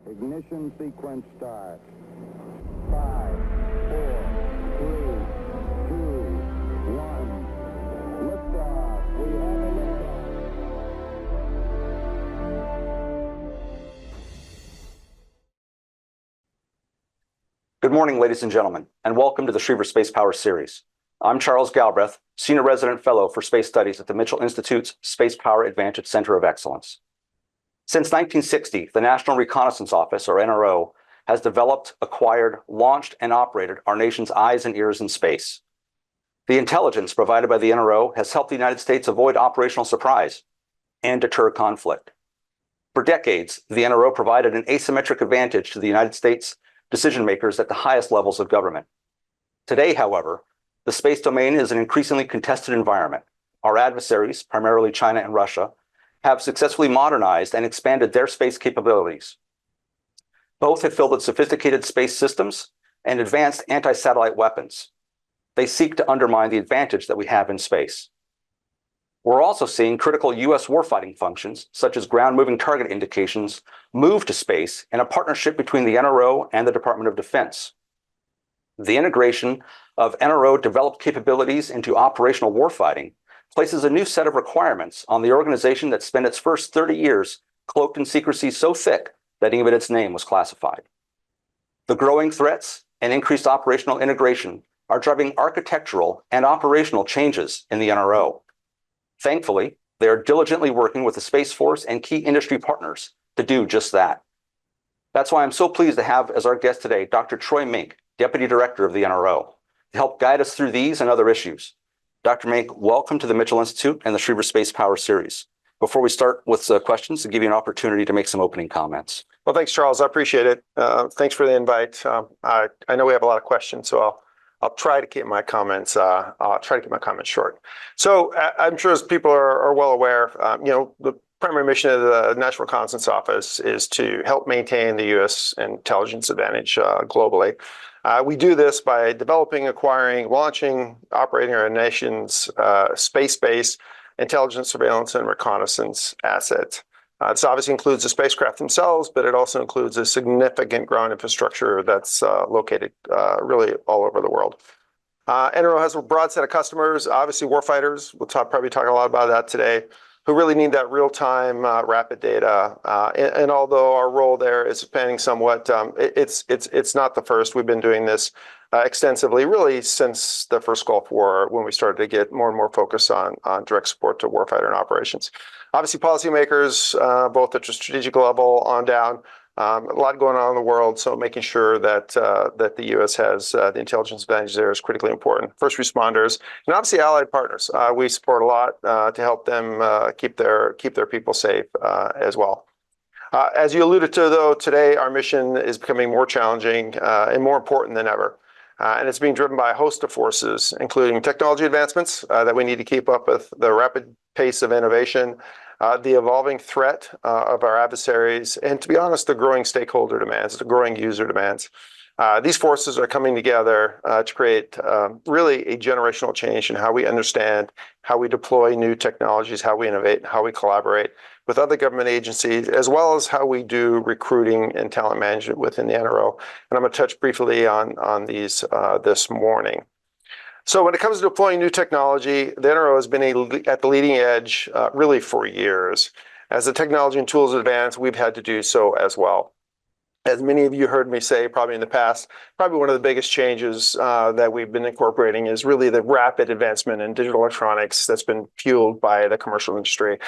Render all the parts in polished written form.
Ignition sequence start. 5, 4, 3, 2, 1. Liftoff. We have a liftoff. Good morning, ladies and gentlemen, and welcome to the Schriever Spacepower series. I'm Charles Galbraith, Senior Resident Fellow for Space Studies at the Mitchell Institute's Spacepower Advantage Center of Excellence. Since 1960, the National Reconnaissance Office, or NRO, has developed, acquired, launched, and operated our nation's eyes and ears in space. The intelligence provided by the NRO has helped the United States avoid operational surprise and deter conflict. For decades, the NRO provided an asymmetric advantage to the United States decision makers at the highest levels of government. Today, however, the space domain is an increasingly contested environment. Our adversaries, primarily China and Russia, have successfully modernized and expanded their space capabilities. Both have fielded sophisticated space systems and advanced anti-satellite weapons. They seek to undermine the advantage that we have in space. We're also seeing critical U.S. warfighting functions, such as ground-moving target indications, move to space in a partnership between the NRO and the Department of Defense. The integration of NRO-developed capabilities into operational warfighting places a new set of requirements on the organization that spent its first 30 years cloaked in secrecy so thick that even its name was classified. The growing threats and increased operational integration are driving architectural and operational changes in the NRO. Thankfully, they are diligently working with the Space Force and key industry partners to do just that. That's why I'm so pleased to have as our guest today Dr. Troy Meink, Deputy Director of the NRO, to help guide us through these and other issues. Dr. Meink, welcome to the Mitchell Institute and the Schriever Spacepower series. Before we start with questions, to give you an opportunity to make some opening comments. Well, thanks, Charles. I appreciate it. Thanks for the invite. I know we have a lot of questions, so I'll try to keep my comments. Short. So I'm sure as people are well aware, the primary mission of the National Reconnaissance Office is to help maintain the U.S. intelligence advantage globally. We do this by developing, acquiring, launching, operating our nation's space-based intelligence, surveillance, and reconnaissance assets. This obviously includes the spacecraft themselves, but it also includes a significant ground infrastructure that's located really all over the world. NRO has a broad set of customers, obviously warfighters. We'll probably talk a lot about that today, who really need that real-time, rapid data. And although our role there is expanding somewhat, it's not the first. We've been doing this extensively, really since the first Gulf War, when we started to get more and more focus on direct support to warfighter and operations. Obviously, policymakers, both at the strategic level on down, a lot going on in the world, so making sure that the U.S. has the intelligence advantage there is critically important. First responders, and obviously allied partners. We support a lot to help them keep their people safe as well. As you alluded to, though, today our mission is becoming more challenging and more important than ever. And it's being driven by a host of forces, including technology advancements that we need to keep up with the rapid pace of innovation, the evolving threat of our adversaries, and to be honest, the growing stakeholder demands, the growing user demands. These forces are coming together to create really a generational change in how we understand, how we deploy new technologies, how we innovate, how we collaborate with other government agencies, as well as how we do recruiting and talent management within the NRO. And I'm going to touch briefly on these this morning. So when it comes to deploying new technology, the NRO has been at the leading edge really for years. As the technology and tools advance, we've had to do so as well. As many of you heard me say probably in the past, probably one of the biggest changes that we've been incorporating is really the rapid advancement in digital electronics that's been fueled by the commercial industry.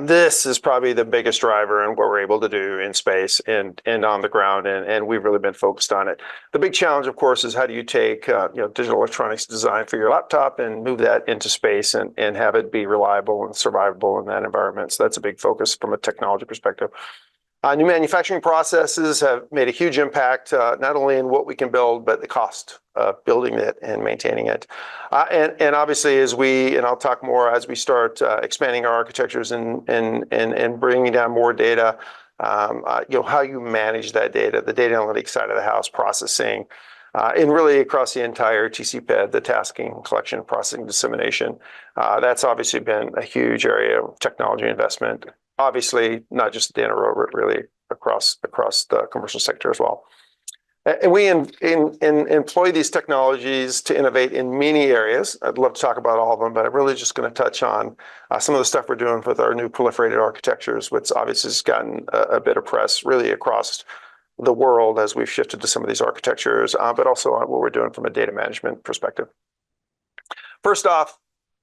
This is probably the biggest driver in what we're able to do in space and on the ground, and we've really been focused on it. The big challenge, of course, is how do you take digital electronics design for your laptop and move that into space and have it be reliable and survivable in that environment. So that's a big focus from a technology perspective. New manufacturing processes have made a huge impact, not only in what we can build, but the cost of building it and maintaining it. And obviously, and I'll talk more as we start expanding our architectures and bringing down more data, how you manage that data, the data analytics side of the house, processing, and really across the entire TCPED, the tasking, collection, processing, dissemination. That's obviously been a huge area of technology investment. obviously not just the NRO, but really across the commercial sector as well. And we employ these technologies to innovate in many areas. I'd love to talk about all of them, but I'm really just going to touch on some of the stuff we're doing with our new proliferated architectures, which obviously has gotten a bit of press really across the world as we've shifted to some of these architectures, but also on what we're doing from a data management perspective. First off,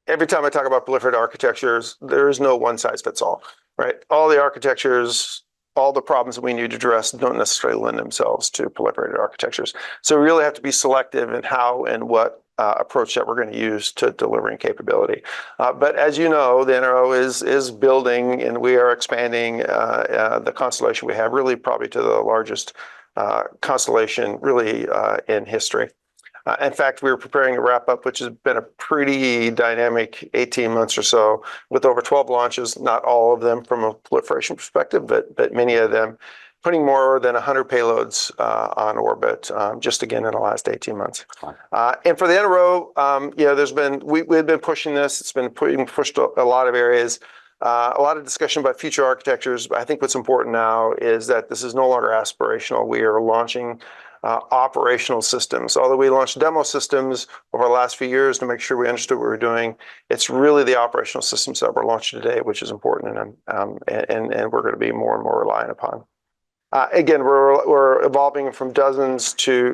every time I talk about proliferated architectures, there is no one size fits all, right? All the architectures, all the problems that we need to address don't necessarily lend themselves to proliferated architectures. So we really have to be selective in how and what approach that we're going to use to delivering capability. But as you know, the NRO is building, and we are expanding the constellation we have, really probably to the largest constellation really in history. In fact, we were preparing a wrap up, which has been a pretty dynamic 18 months or so, with over 12 launches, not all of them from a proliferation perspective, but many of them, putting more than 100 payloads on orbit, just again in the last 18 months. And for the NRO, we've been pushing this. It's been pushed a lot of areas. A lot of discussion about future architectures. But I think what's important now is that this is no longer aspirational. We are launching operational systems. Although we launched demo systems over the last few years to make sure we understood what we were doing, it's really the operational systems that we're launching today, which is important, and we're going to be more and more reliant upon. Again, we're evolving from dozens to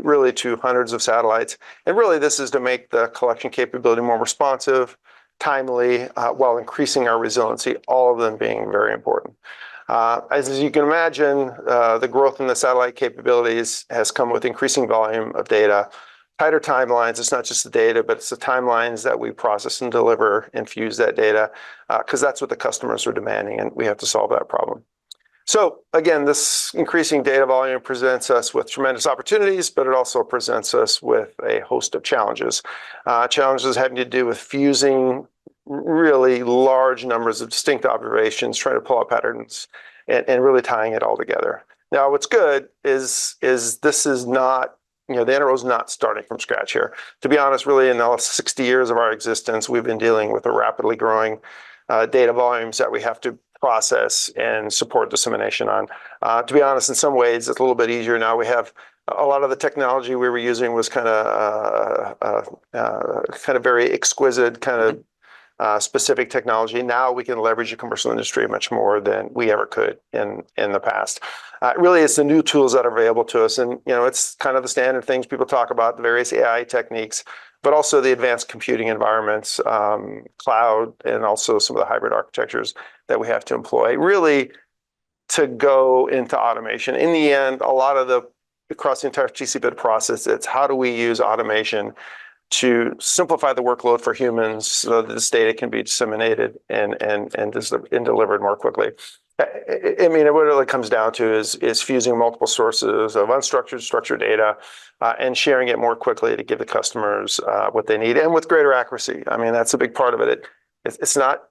hundreds of satellites, and really this is to make the collection capability more responsive, timely, while increasing our resiliency, all of them being very important. As you can imagine, the growth in the satellite capabilities has come with increasing volume of data, tighter timelines. It's not just the data, but it's the timelines that we process and deliver and fuse that data, because that's what the customers are demanding, and we have to solve that problem. So again, this increasing data volume presents us with tremendous opportunities, but it also presents us with a host of challenges. Challenges having to do with fusing really large numbers of distinct observations, trying to pull out patterns, and really tying it all together. Now, what's good is this is not, the NRO is not starting from scratch here. To be honest, really, in the last 60 years of our existence, we've been dealing with a rapidly growing data volumes that we have to process and support dissemination on. To be honest, in some ways, it's a little bit easier now. We have a lot of the technology we were using was kind of very exquisite, specific technology. Now we can leverage the commercial industry much more than we ever could in the past. Really, it's the new tools that are available to us, and it's kind of the standard things people talk about, the various AI techniques, but also the advanced computing environments, cloud, and also some of the hybrid architectures that we have to employ, really to go into automation. In the end, a lot of across the entire TC-bid process, it's how do we use automation to simplify the workload for humans so that this data can be disseminated and delivered more quickly. I mean, what it really comes down to is fusing multiple sources of unstructured, structured data and sharing it more quickly to give the customers what they need, and with greater accuracy. I mean, that's a big part of it. It's not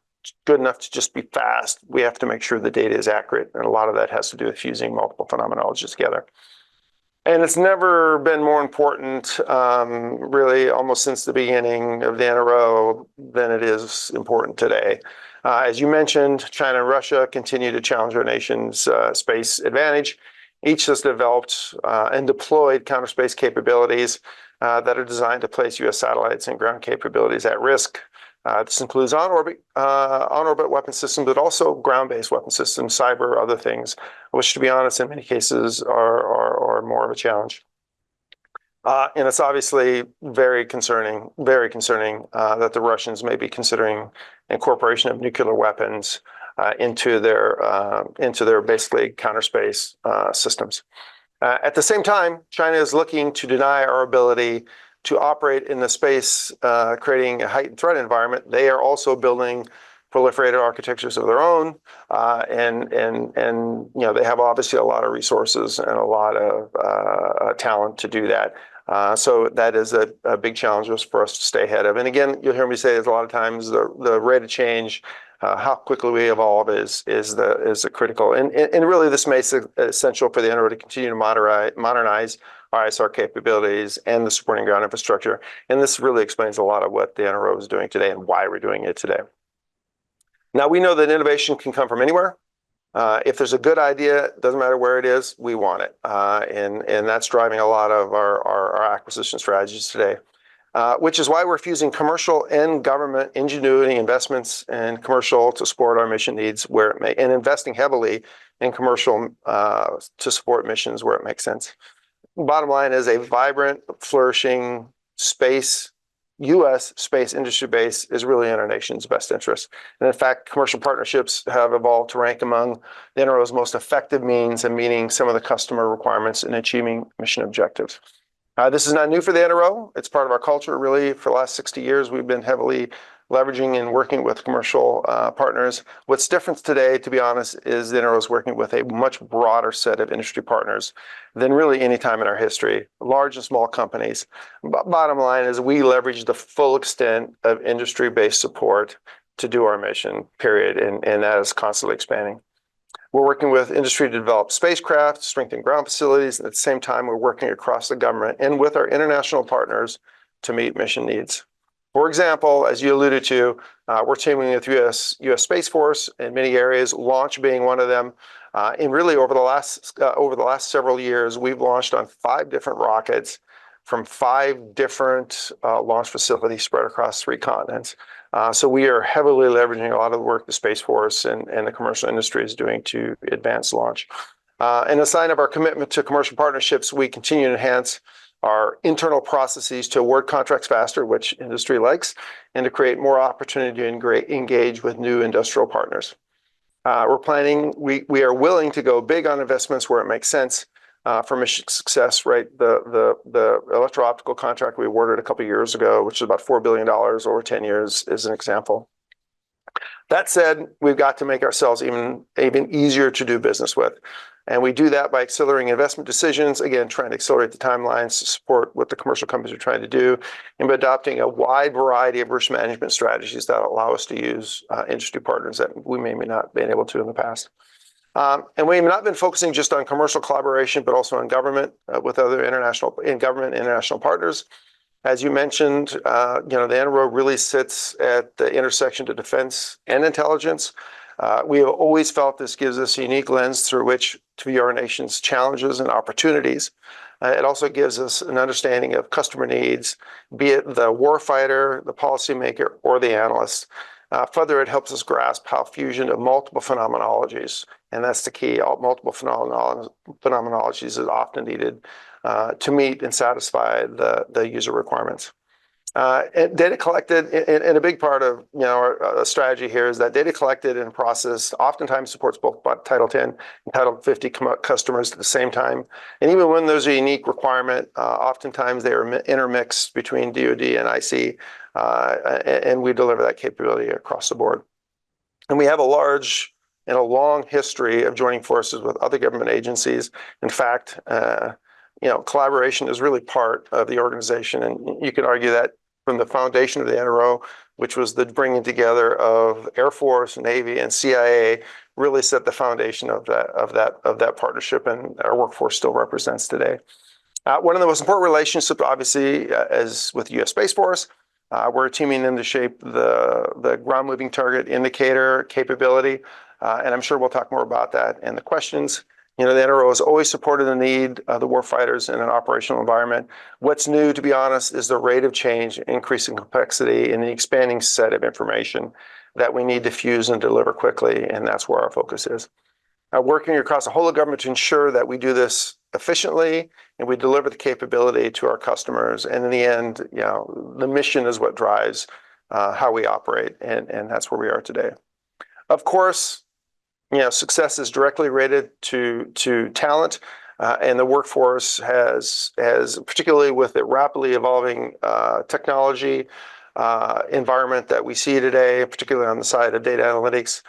good enough to just be fast. We have to make sure the data is accurate, and a lot of that has to do with fusing multiple phenomenologies together. And it's never been more important, really, almost since the beginning of the NRO than it is important today. As you mentioned, China and Russia continue to challenge our nation's space advantage. Each has developed and deployed counter space capabilities that are designed to place U.S. satellites and ground capabilities at risk. This includes on-orbit weapon systems, but also ground-based weapon systems, cyber, other things, which, to be honest, in many cases are more of a challenge. And it's obviously very concerning that the Russians may be considering incorporation of nuclear weapons into their basically counter space systems. At the same time, China is looking to deny our ability to operate in the space, creating a heightened threat environment. They are also building proliferated architectures of their own, and they have obviously a lot of resources and a lot of talent to do that. So that is a big challenge for us to stay ahead of. And again, you'll hear me say this a lot of times: the rate of change, how quickly we evolve is the critical. And really, this makes it essential for the NRO to continue to modernize ISR capabilities and the supporting ground infrastructure. And this really explains a lot of what the NRO is doing today and why we're doing it today. Now, we know that innovation can come from anywhere. If there's a good idea, it doesn't matter where it is, we want it. And that's driving a lot of our acquisition strategies today, which is why we're fusing commercial and government ingenuity investments and commercial to support our mission needs where it may, and investing heavily in commercial to support missions where it makes sense. Bottom line is a vibrant, flourishing U.S. space industry base is really in our nation's best interest. And in fact, commercial partnerships have evolved to rank among the NRO's most effective means of meeting some of the customer requirements and achieving mission objectives. This is not new for the NRO. It's part of our culture, really. For the last 60 years, we've been heavily leveraging and working with commercial partners. What's different today, to be honest, is the NRO is working with a much broader set of industry partners than really any time in our history, large and small companies. Bottom line is we leverage the full extent of industry-based support to do our mission, period, and that is constantly expanding. We're working with industry to develop spacecraft, strengthen ground facilities, and at the same time, we're working across the government and with our international partners to meet mission needs. For example, as you alluded to, we're teaming with U.S. Space Force in many areas, launch being one of them. And really, over the last several years, we've launched on 5 different rockets from 5 different launch facilities spread across 3 continents. So we are heavily leveraging a lot of the work the Space Force and the commercial industry is doing to advance launch. And a sign of our commitment to commercial partnerships, we continue to enhance our internal processes to award contracts faster, which industry likes, and to create more opportunity to engage with new industrial partners. We are willing to go big on investments where it makes sense for mission success, right? The electro-optical contract we awarded a couple of years ago, which is about $4 billion over 10 years, is an example. That said, we've got to make ourselves even easier to do business with. And we do that by accelerating investment decisions, again, trying to accelerate the timelines to support what the commercial companies are trying to do, and by adopting a wide variety of risk management strategies that allow us to use industry partners that we may not have been able to in the past. And we've not been focusing just on commercial collaboration, but also on government with other international partners. As you mentioned, the NRO really sits at the intersection of defense and intelligence. We have always felt this gives us a unique lens through which to view our nation's challenges and opportunities. It also gives us an understanding of customer needs, be it the warfighter, the policymaker, or the analyst. Further, it helps us grasp how fusion of multiple phenomenologies, and that's the key, multiple phenomenologies is often needed to meet and satisfy the user requirements. And data collected, and a big part of our strategy here is that data collected and processed oftentimes supports both Title 10 and Title 50 customers at the same time. And even when there's a unique requirement, oftentimes they are intermixed between DOD and IC, and we deliver that capability across the board. And we have a large and a long history of joining forces with other government agencies. In fact, collaboration is really part of the organization, and you could argue that from the foundation of the NRO, which was the bringing together of Air Force, Navy, and CIA, really set the foundation of that partnership, and our workforce still represents today. One of the most important relationships, obviously, is with U.S. Space Force. We're teaming them to shape the ground moving target indicator capability, and I'm sure we'll talk more about that in the questions. The NRO has always supported the need of the warfighters in an operational environment. What's new, to be honest, is the rate of change, increasing complexity, and the expanding set of information that we need to fuse and deliver quickly, and that's where our focus is. Working across the whole of government to ensure that we do this efficiently and we deliver the capability to our customers. And in the end, the mission is what drives how we operate, and that's where we are today. Of course, success is directly related to talent, and the workforce has, particularly with the rapidly evolving technology environment that we see today, particularly on the side of data analytics,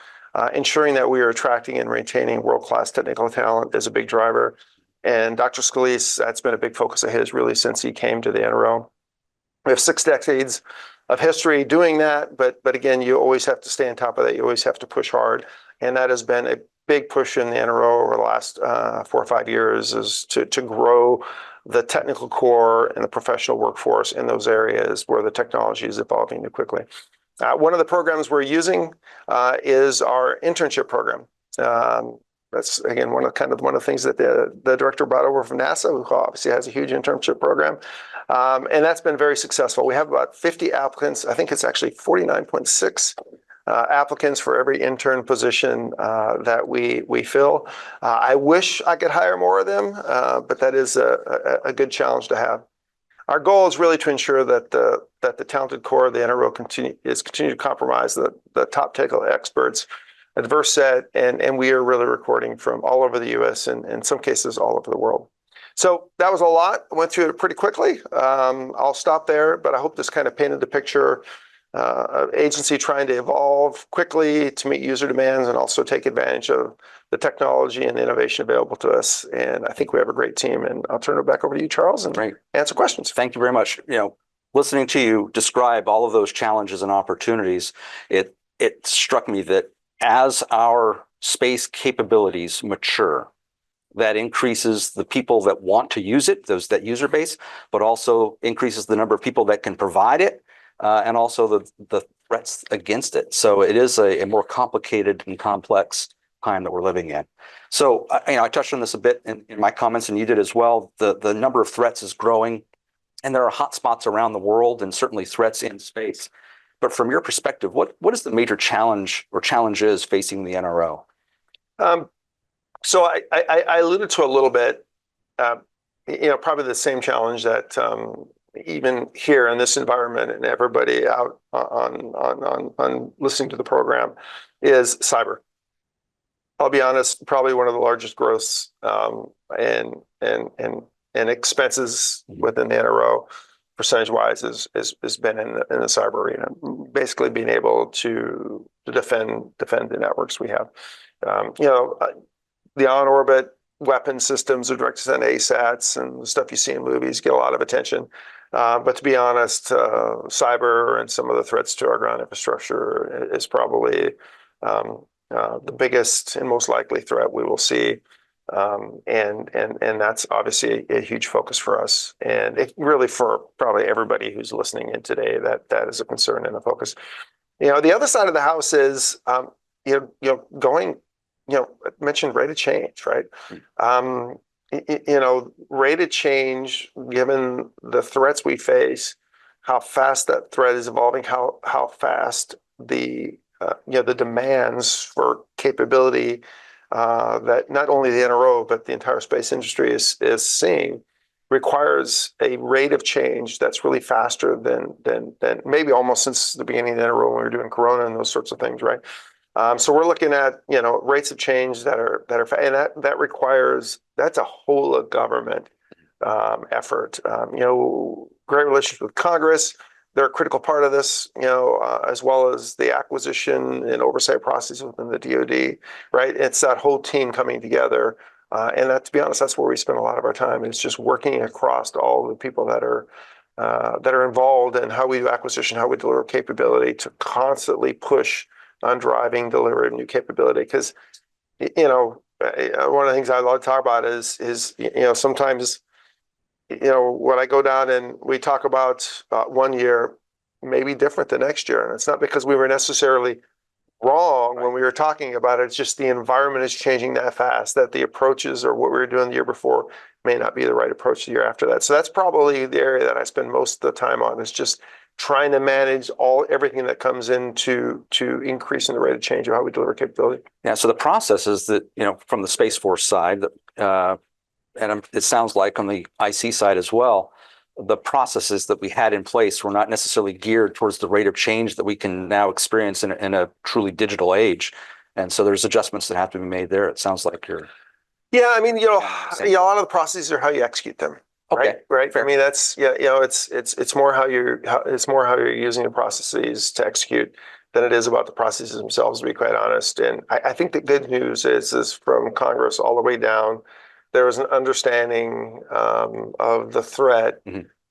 ensuring that we are attracting and retaining world-class technical talent is a big driver. And Dr. Scalise, that's been a big focus of his really since he came to the NRO. We have 6 decades of history doing that, but again, you always have to stay on top of that. You always have to push hard. And that has been a big push in the NRO over the last 4 or 5 years, is to grow the technical core and the professional workforce in those areas where the technology is evolving quickly. One of the programs we're using is our internship program. That's again one of the things that the director brought over from NASA, who obviously has a huge internship program, and that's been very successful. We have about 50 applicants. I think it's actually 49.6 applicants for every intern position that we fill. I wish I could hire more of them, but that is a good challenge to have. Our goal is really to ensure that the talented core of the NRO continue to compromise the top technical experts, a diverse set, and we are really recording from all over the U.S. and in some cases all over the world. So that was a lot. I went through it pretty quickly. I'll stop there, but I hope this kind of painted the picture of agency trying to evolve quickly to meet user demands and also take advantage of the technology and innovation available to us. And I think we have a great team. And I'll turn it back over to you, Charles, and answer questions. Thank you very much. Listening to you describe all of those challenges and opportunities, it struck me that as our space capabilities mature, that increases the people that want to use it, that user base, but also increases the number of people that can provide it, and also the threats against it. So it is a more complicated and complex time that we're living in. So I touched on this a bit in my comments, and you did as well. The number of threats is growing, and there are hotspots around the world, and certainly threats in space. But from your perspective, what is the major challenge or challenges facing the NRO? So I alluded to a little bit, probably the same challenge that even here in this environment and everybody out on listening to the program is cyber. I'll be honest, probably one of the largest growths and expenses within the NRO, percentage-wise, has been in the cyber arena. Basically, being able to defend the networks we have. The on-orbit weapon systems are directed at ASATs and the stuff you see in movies get a lot of attention. But to be honest, cyber and some of the threats to our ground infrastructure is probably the biggest and most likely threat we will see. And that's obviously a huge focus for us. And it really for probably everybody who's listening in today, that is a concern and a focus. The other side of the house is, going, I mentioned rate of change, right? Rate of change, given the threats we face, how fast that threat is evolving, how fast the demands for capability that not only the NRO but the entire space industry is seeing requires a rate of change that's really faster than maybe almost since the beginning of the NRO when we were doing Corona and those sorts of things, right? So we're looking at rates of change that are and that requires, that's a whole of government effort. Great relationship with Congress. They're a critical part of this, as well as the acquisition and oversight process within the DOD, right? It's that whole team coming together. And that, to be honest, that's where we spend a lot of our time. It's just working across all the people that are involved in how we do acquisition, how we deliver capability to constantly push on driving delivery of new capability. Because, one of the things I love to talk about is sometimes, when I go down and we talk about 1 year may be different the next year. And it's not because we were necessarily wrong when we were talking about it. It's just the environment is changing that fast that the approaches or what we were doing the year before may not be the right approach the year after that. So that's probably the area that I spend most of the time on, is just trying to manage everything that comes into increasing the rate of change of how we deliver capability. Yeah. So the process is that, from the Space Force side, and it sounds like on the IC side as well, the processes that we had in place were not necessarily geared towards the rate of change that we can now experience in a truly digital age. And so there's adjustments that have to be made there. It sounds like you're. Yeah, I mean, a lot of the processes are how you execute them. Okay. Right. Fair. I mean, that's it's more how you're using the processes to execute than it is about the processes themselves, to be quite honest. And I think the good news is from Congress all the way down, there was an understanding of the threat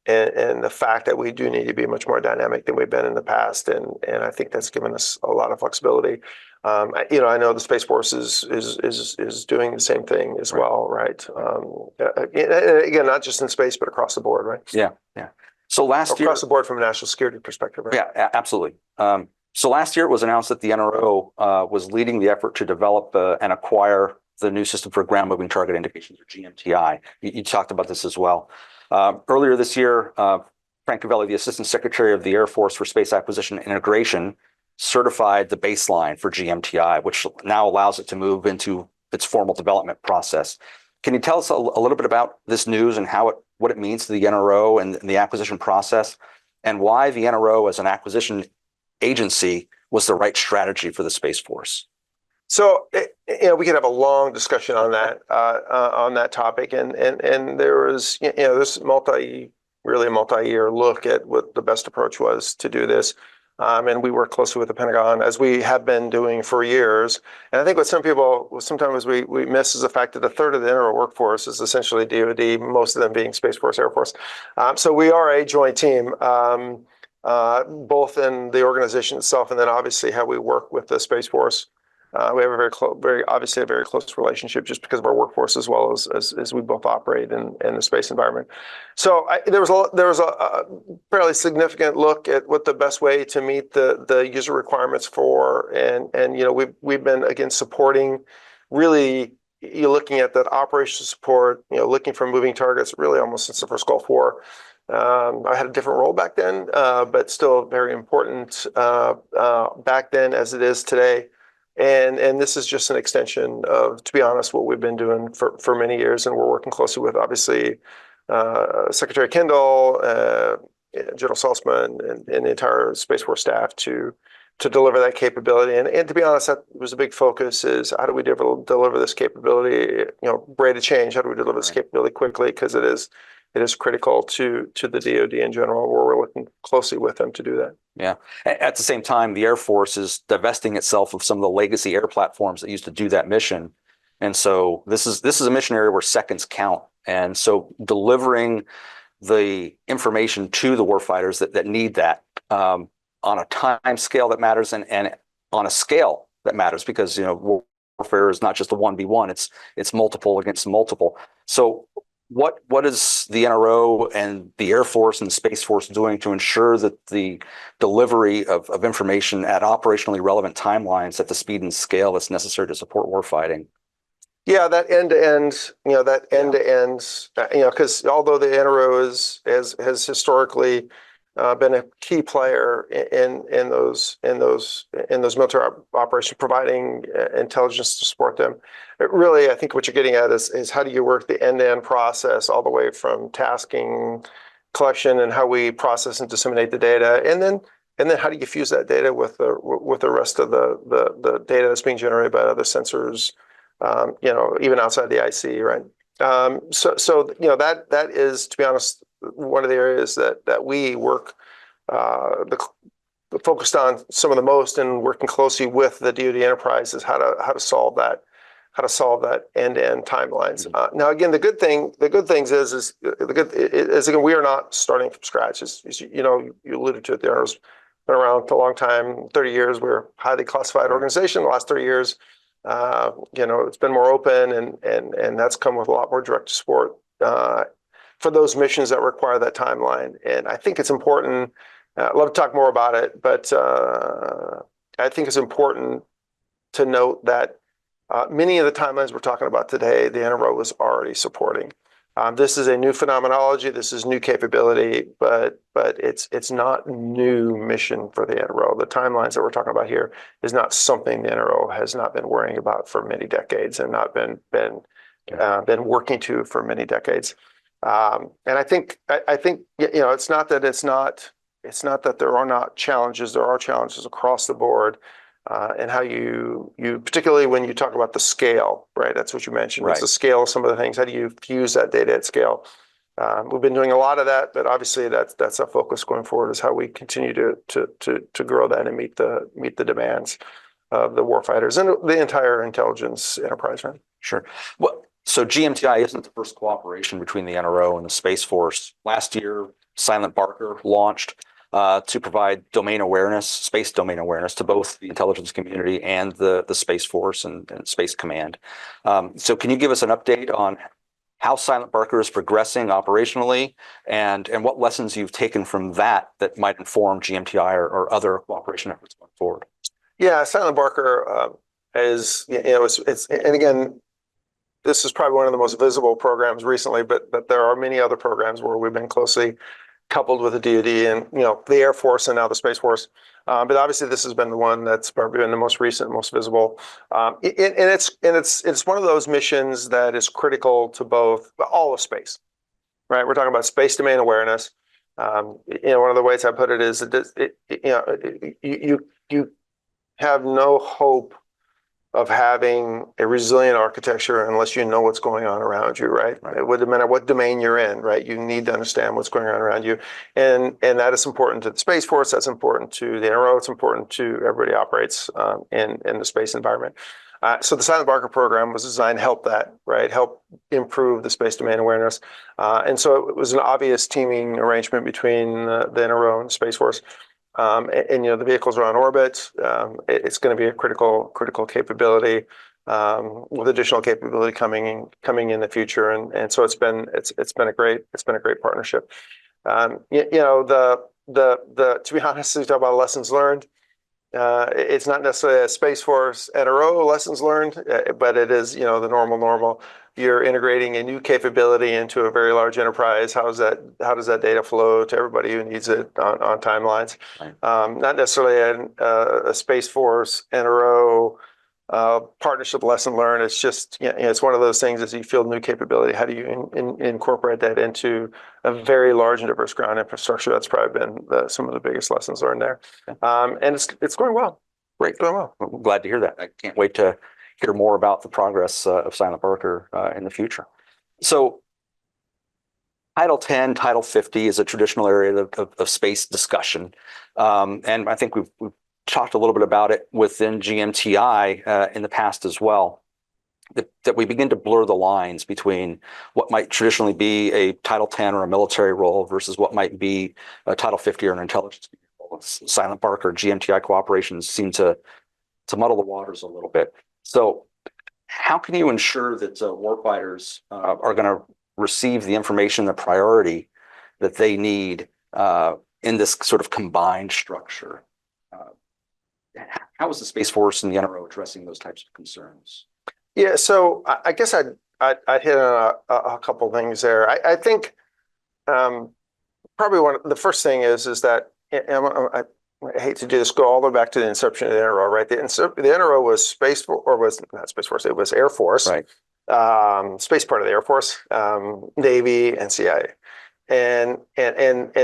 and the fact that we do need to be much more dynamic than we've been in the past. And I think that's given us a lot of flexibility. I know the Space Force is doing the same thing as well, right? Again, not just in space, but across the board, right? Yeah. So last year, across the board from a national security perspective, right? Yeah, absolutely. So last year it was announced that the NRO was leading the effort to develop and acquire the new system for ground moving target indications, or GMTI. You talked about this as well. Earlier this year, Frank Cavelli, the Assistant Secretary of the Air Force for Space Acquisition and Integration, certified the baseline for GMTI, which now allows it to move into its formal development process. Can you tell us a little bit about this news and what it means to the NRO and the acquisition process, and why the NRO as an acquisition agency was the right strategy for the Space Force? So, we could have a long discussion on that topic, and there was this really a multi-year look at what the best approach was to do this, and we work closely with the Pentagon, as we have been doing for years. And I think what sometimes we miss is the fact that a third of the NRO workforce is essentially DOD, most of them being Space Force, Air Force. So we are a joint team, both in the organization itself and then obviously how we work with the Space Force. We have a very close relationship just because of our workforce, as well as we both operate in the space environment. So there was a fairly significant look at what the best way to meet the user requirements for, and we've been again supporting, really looking at that operational support, looking for moving targets really almost since the first Gulf War. I had a different role back then, but still very important back then as it is today. And this is just an extension of, to be honest, what we've been doing for many years, and we're working closely with obviously Secretary Kendall, General Saltzman, and the entire Space Force staff to deliver that capability. And to be honest, that was a big focus: is how do we deliver this capability? Rate of change. How do we deliver this capability quickly? Because it is critical to the DOD in general. We're working closely with them to do that. Yeah. At the same time, the Air Force is divesting itself of some of the legacy air platforms that used to do that mission. And so this is a mission area where seconds count. And so delivering the information to the warfighters that need that on a time scale that matters, and on a scale that matters, because warfare is not just a 1v1, it's multiple against multiple. So what is the NRO and the Air Force and the Space Force doing to ensure that the delivery of information at operationally relevant timelines at the speed and scale that's necessary to support warfighting? Yeah, that end-to-end, because although the NRO has historically been a key player in those military operations, providing intelligence to support them. Really, I think what you're getting at is how do you work the end-to-end process all the way from tasking, collection, and how we process and disseminate the data, and then how do you fuse that data with the rest of the data that's being generated by other sensors, even outside the IC, right? So that is, to be honest, one of the areas that we work focused on some of the most, and working closely with the DoD enterprise is how to solve that end-to-end timelines. Now, again, the good things is again, we are not starting from scratch. As you alluded to it, the NRO's been around for a long time, 30 years. We're a highly classified organization. The last 30 years, it's been more open, and that's come with a lot more direct support for those missions that require that timeline. And I think it's important. I'd love to talk more about it, but I think it's important to note that many of the timelines we're talking about today, the NRO was already supporting. This is a new phenomenology. This is new capability, but it's not new mission for the NRO. The timelines that we're talking about here is not something the NRO has not been worrying about for many decades, and not been working to for many decades. And I think it's not that there are not challenges. There are challenges across the board, and how you particularly when you talk about the scale, right? That's what you mentioned. Right. It's the scale of some of the things. How do you fuse that data at scale? We've been doing a lot of that, but obviously that's our focus going forward, is how we continue to grow that and meet the demands of the warfighters and the entire intelligence enterprise, right? Sure. Well, so GMTI isn't the first cooperation between the NRO and the Space Force. Last year, Silent Barker launched to provide space domain awareness to both the intelligence community and the Space Force and Space Command. So can you give us an update on how Silent Barker is progressing operationally, and what lessons you've taken from that might inform GMTI or other cooperation efforts going forward. Yeah, Silent Barker is, it's and again, this is probably one of the most visible programs recently, but there are many other programs where we've been closely coupled with the DOD and the Air Force and now the Space Force. But obviously, this has been the one that's probably been the most recent, most visible. And it's one of those missions that is critical to all of space, right? We're talking about space domain awareness. One of the ways I put it is that you have no hope of having a resilient architecture unless you know what's going on around you, right? It wouldn't matter what domain you're in, right? You need to understand what's going on around you. And that is important to the Space Force, that's important to the NRO, it's important to everybody who operates in the space environment. So the Silent Barker program was designed to help that, right? Help improve the space domain awareness. And so it was an obvious teaming arrangement between the NRO and the Space Force. The vehicles are on orbit. It's going to be a critical capability with additional capability coming in the future, and so it's been a great partnership. To be honest, we talk about lessons learned. It's not necessarily a Space Force NRO lessons learned, but it is the normal. You're integrating a new capability into a very large enterprise. How does that data flow to everybody who needs it on timelines? Right. Not necessarily a Space Force NRO partnership lesson learned. It's just it's one of those things as you field new capability. How do you incorporate that into a very large and diverse ground infrastructure? That's probably been some of the biggest lessons learned there. And it's going well. Great. It's going well. I'm glad to hear that. I can't wait to hear more about the progress of Silent Barker in the future. So Title 10, Title 50 is a traditional area of space discussion. And I think we've talked a little bit about it within GMTI in the past as well, that we begin to blur the lines between what might traditionally be a Title 10 or a military role versus what might be a Title 50 or an intelligence role. Silent Barker, GMTI cooperations seem to muddle the waters a little bit. So how can you ensure that warfighters are going to receive the information, the priority that they need in this sort of combined structure? How is the Space Force and the NRO addressing those types of concerns? Yeah, so I guess I'd hit on a couple of things there. I think probably the first thing is that I hate to do this, go all the way back to the inception of the NRO, right? The NRO was not Space Force, it was Air Force, right? Space part of the Air Force, Navy, and CIA, and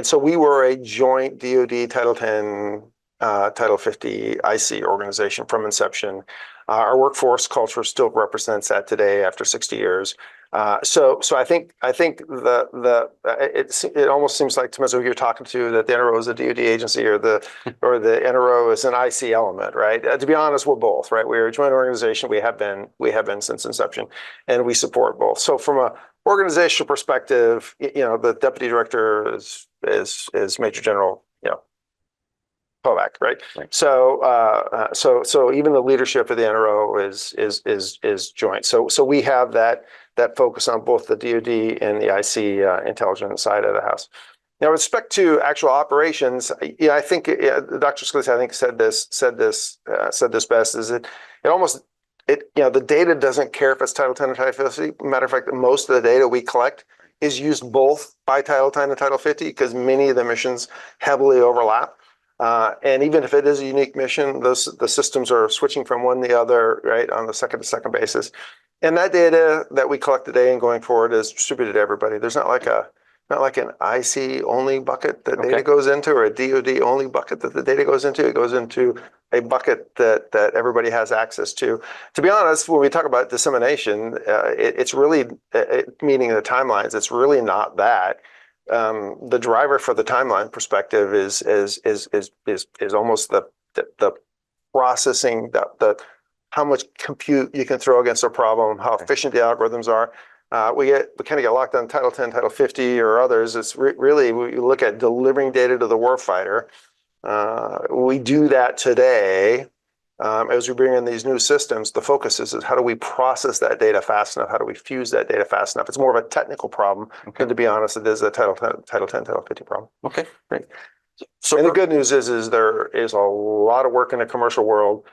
so we were a joint DOD Title 10, Title 50 IC organization from inception. Our workforce culture still represents that today after 60 years. So I think it almost seems like to me who you're talking to that the NRO is a DOD agency or the NRO is an IC element, right? To be honest, we're both, right? We're a joint organization. We have been since inception, and we support both. So from a organizational perspective, the deputy director is Major General Kovac, right? So even the leadership of the NRO is joint. So we have that focus on both the DOD and the IC intelligence side of the house. Now, with respect to actual operations, I think Dr. Scalise, I think said this best. Is the data doesn't care if it's Title 10 or Title 50. Matter of fact, most of the data we collect is used both by Title 10 and Title 50 because many of the missions heavily overlap. And even if it is a unique mission, the systems are switching from one to the other, right, on the second-to-second basis. And that data that we collect today and going forward is distributed to everybody. There's not like an IC only bucket that data goes into, or a DOD only bucket that the data goes into. It goes into a bucket that everybody has access to. To be honest, when we talk about dissemination, it's really meaning the timelines. It's really not that. The driver for the timeline perspective is almost the processing, the how much compute you can throw against a problem, how efficient the algorithms are. We kind of get locked on Title 10, Title 50 or others. It's really, we look at delivering data to the warfighter. We do that today as we bring in these new systems, the focus is how do we process that data fast enough? How do we fuse that data fast enough? It's more of a technical problem than, to be honest, it is a Title 10, Title 50 problem. Okay, great. So and the good news is there is a lot of work in the commercial world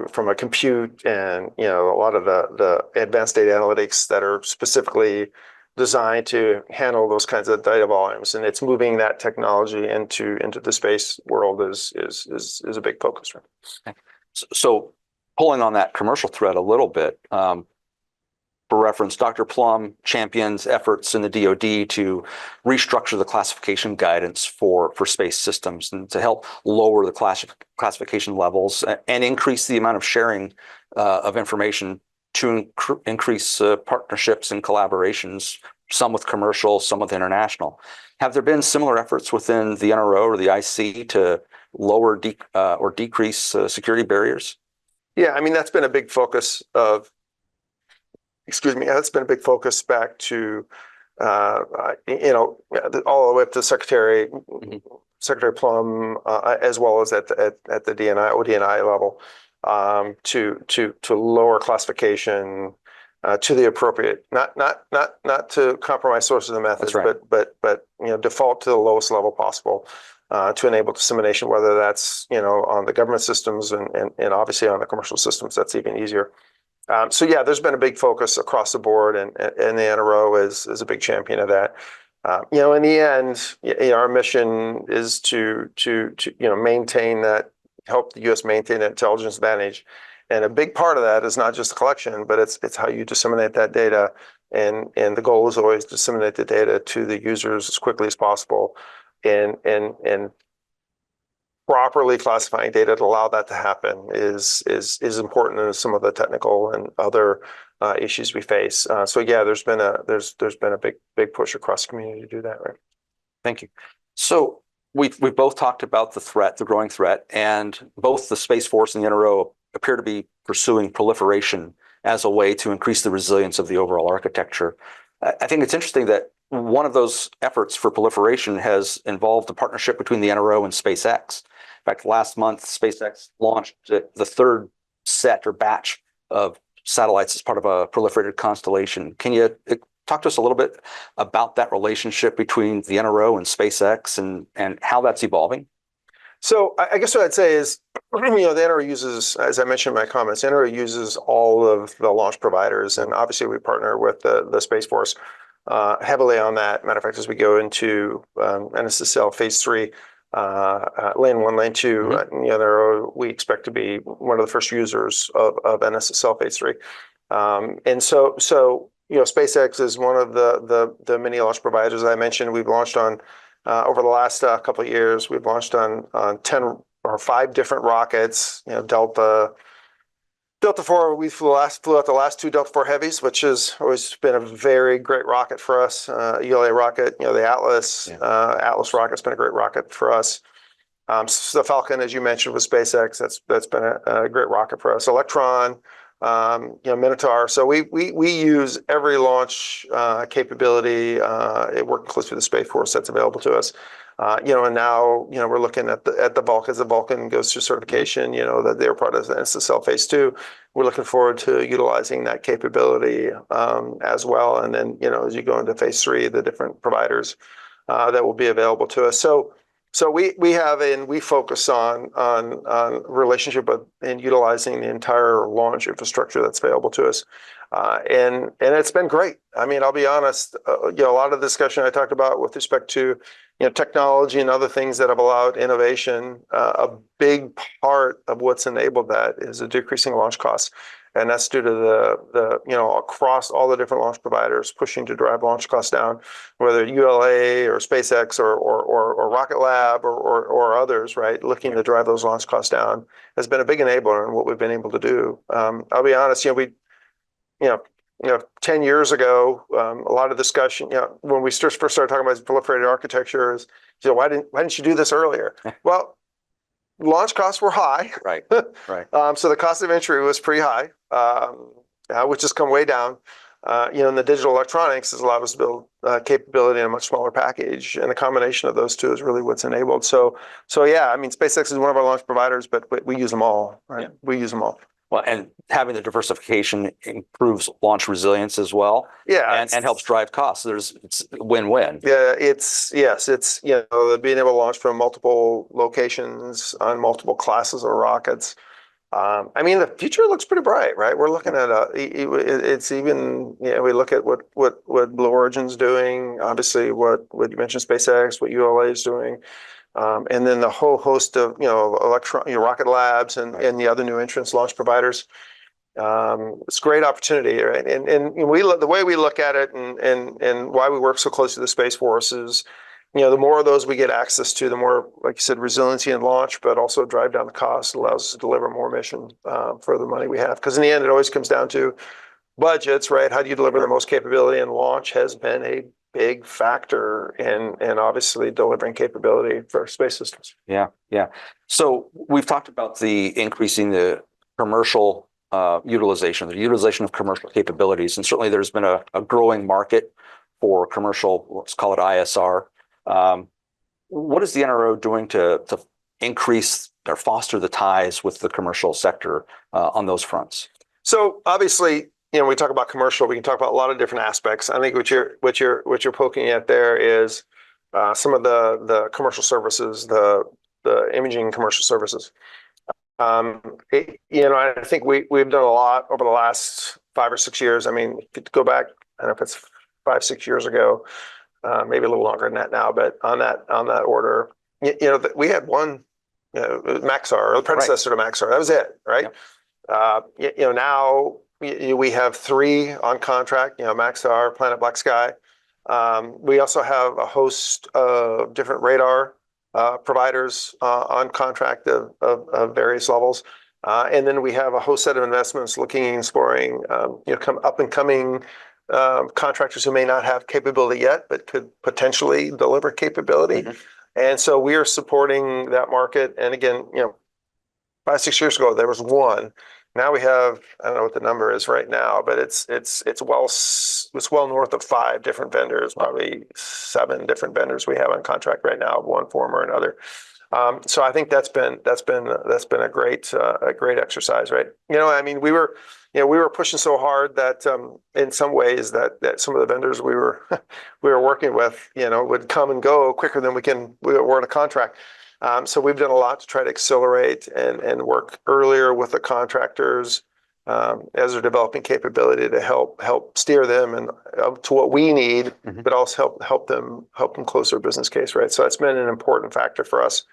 from a compute and a lot of the advanced data analytics that are specifically designed to handle those kinds of data volumes, and it's moving that technology into the space world is a big focus. Right? Okay. So pulling on that commercial thread a little bit, for reference, Dr. Plum champions efforts in the DOD to restructure the classification guidance for space systems and to help lower the classification levels and increase the amount of sharing of information to increase partnerships and collaborations, some with commercial, some with international. Have there been similar efforts within the NRO or the IC to lower or decrease security barriers? Yeah, I mean, that's been a big focus of, that's been a big focus back to, all the way up to Secretary Plum, as well as at the DNI, ODNI level, to lower classification to the appropriate, not to compromise sources and methods, right. but default to the lowest level possible to enable dissemination, whether that's on the government systems and obviously on the commercial systems. That's even easier. So yeah, there's been a big focus across the board, and the NRO is a big champion of that. In the end, our mission is to maintain that, help the U.S. maintain that intelligence advantage, and a big part of that is not just the collection, but it's how you disseminate that data, and the goal is always to disseminate the data to the users as quickly as possible, and properly classifying data to allow that to happen is important in some of the technical and other issues we face. So yeah, there's been a big push across the community to do that, right? Thank you. So we've both talked about the growing threat, and both the Space Force and the NRO appear to be pursuing proliferation as a way to increase the resilience of the overall architecture. I think it's interesting that one of those efforts for proliferation has involved a partnership between the NRO and SpaceX. In fact, last month, SpaceX launched the third set or batch of satellites as part of a proliferated constellation. Can you talk to us a little bit about that relationship between the NRO and SpaceX and how that's evolving? So I guess what I'd say is, the NRO uses, as I mentioned in my comments, NRO uses all of the launch providers, and obviously we partner with the Space Force heavily on that. Matter of fact, as we go into NSSL Phase 3, Lane 1, Lane 2, we expect to be one of the first users of NSSL Phase 3. And so SpaceX is one of the many launch providers I mentioned. We've launched on, over the last couple of years, we've launched on 10 or 5 different rockets. Delta IV, we flew out the last 2 Delta IV Heavies, which has always been a very great rocket for us. ULA rocket, the Atlas rocket's been a great rocket for us. So the Falcon, as you mentioned, with SpaceX, that's been a great rocket for us. Electron, Minotaur. So we use every launch capability. It works closely with the Space Force that's available to us. And now we're looking at the Vulcan as the Vulcan goes through certification. That they're part of the NSSL Phase 2. We're looking forward to utilizing that capability as well. And then as you go into Phase 3, the different providers that will be available to us. So we have and we focus on relationship and utilizing the entire launch infrastructure that's available to us, and it's been great. I mean, I'll be honest. A lot of the discussion I talked about with respect to technology and other things that have allowed innovation. A big part of what's enabled that is a decreasing launch costs. And that's due to the across all the different launch providers pushing to drive launch costs down, whether ULA or SpaceX or Rocket Lab or others, right? Looking to drive those launch costs down has been a big enabler in what we've been able to do. I'll be honest, 10 years ago, a lot of discussion, when we first started talking about proliferated architecture is, why didn't you do this earlier? Well, launch costs were high. Right. So the cost of entry was pretty high, which has come way down. And the digital electronics has allowed us to build capability in a much smaller package, and the combination of those two is really what's enabled. So yeah, I mean, SpaceX is one of our launch providers, but we use them all, right? Yeah. We use them all. Well, and having the diversification improves launch resilience as well. Yeah, and helps drive costs. It's win-win. Yeah, it's being able to launch from multiple locations on multiple classes of rockets. I mean, the future looks pretty bright, right? We're looking at it's even, we look at what Blue Origin's doing, obviously what you mentioned, SpaceX, what ULA is doing, and then the whole host of Rocket Labs and the other new entrants, launch providers. It's a great opportunity, right? And the way we look at it, and why we work so closely with the Space Force is, the more of those we get access to, the more, like you said, resiliency in launch, but also drive down the cost, allows us to deliver more mission for the money we have. Because in the end, it always comes down to budgets, right? How do you deliver the most capability? And launch has been a big factor in obviously delivering capability for space systems. Yeah. So we've talked about the increasing the commercial utilization of commercial capabilities, and certainly there's been a growing market for commercial, let's call it ISR. What is the NRO doing to increase or foster the ties with the commercial sector on those fronts? So obviously, when we talk about commercial, we can talk about a lot of different aspects. I think what you're poking at there is some of the commercial services, the imaging commercial services. I think we've done a lot over the last 5 or 6 years. I mean, if you go back, I don't know if it's 5, 6 years ago, maybe a little longer than that now, but on that order, we had one, Maxar, the predecessor to Maxar. That was it, right? Yep. Now we have 3 on contract. Maxar, Planet Black Sky. We also have a host of different radar providers on contract of various levels. And then we have a whole set of investments looking, exploring, up and coming contractors who may not have capability yet, but could potentially deliver capability. Mm-hmm. And so we are supporting that market. And again, 5, 6 years ago, there was one. Now we have, I don't know what the number is right now, but it's well north of 5 different vendors, probably 7 different vendors we have on contract right now, one form or another. So I think that's been a great exercise, right? I mean, we were pushing so hard that in some ways that some of the vendors we were working with, would come and go quicker than we were in a contract. So we've done a lot to try to accelerate and work earlier with the contractors as they're developing capability to help steer them and to what we need, mm-hmm. but also help them close their business case, right? So it's been an important factor for us,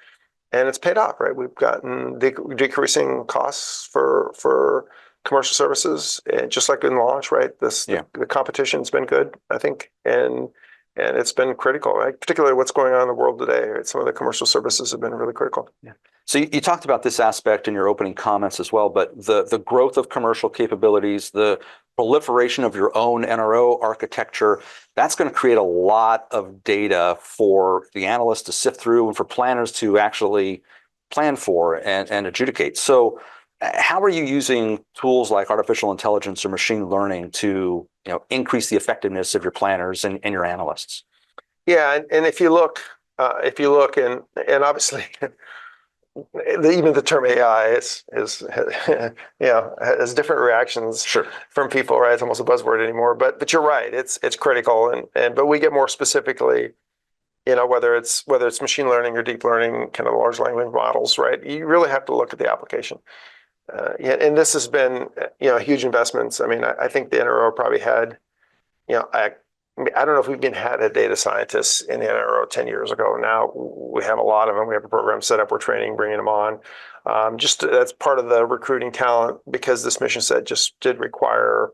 and it's paid off, right? We've gotten decreasing costs for commercial services, and just like in launch, right? The competition's been good, I think, and it's been critical, right? Particularly what's going on in the world today, right? Some of the commercial services have been really critical. Yeah. So you talked about this aspect in your opening comments as well, but the growth of commercial capabilities, the proliferation of your own NRO architecture, that's going to create a lot of data for the analysts to sift through and for planners to actually plan for and adjudicate. So how are you using tools like artificial intelligence or machine learning to increase the effectiveness of your planners and your analysts? Yeah, and if you look, and obviously, even the term AI has different reactions from people, right? It's almost a buzzword anymore. But you're right, it's critical, but we get more specifically, whether it's machine learning or deep learning, kind of large language models, right? You really have to look at the application. And this has been, huge investments. I mean, I think the NRO probably had, I don't know if we've had a data scientist in the NRO 10 years ago. Now we have a lot of them. We have a program set up. We're training, bringing them on. That's part of the recruiting talent, because this mission set just did require,